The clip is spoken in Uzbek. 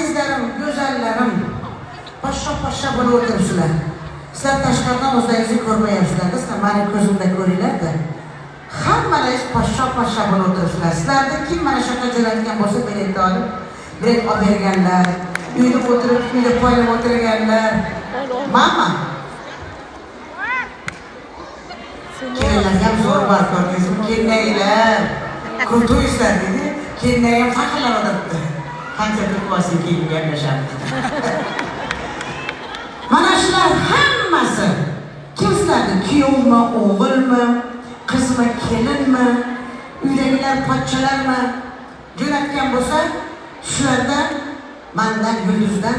azizlerim, güzellerim, paşa bo'lib o'tiribsizlar. Sizlar tashqaridan o'zlaringizni ko'rmayapsizlar, sizlar meni ko'zimda ko'ringlar da. Hammalaringiz paşa bo'lib o'tiribsizlar. Sizlarda kim mana shunaqa jo'natgan bo'lsa, biletni olib, bilet olib berganlar, uyda o'tirib, uyda poylab o'tirganlar. Mama. Kelinlarga ham zo'r bor ko'rdingizmi? Kelinlar, kulturislar dedi. Kelinlar ham faxrlanadi. Qancha turqosin keyin gaplashyapti. Mana shular hammasi kimsizlarni kuyovmi, o'g'ilmi, qizmi, kelinmi, uydagilar pochchalarmi jo'natgan bo'lsa, shulardan mandan yulduzdan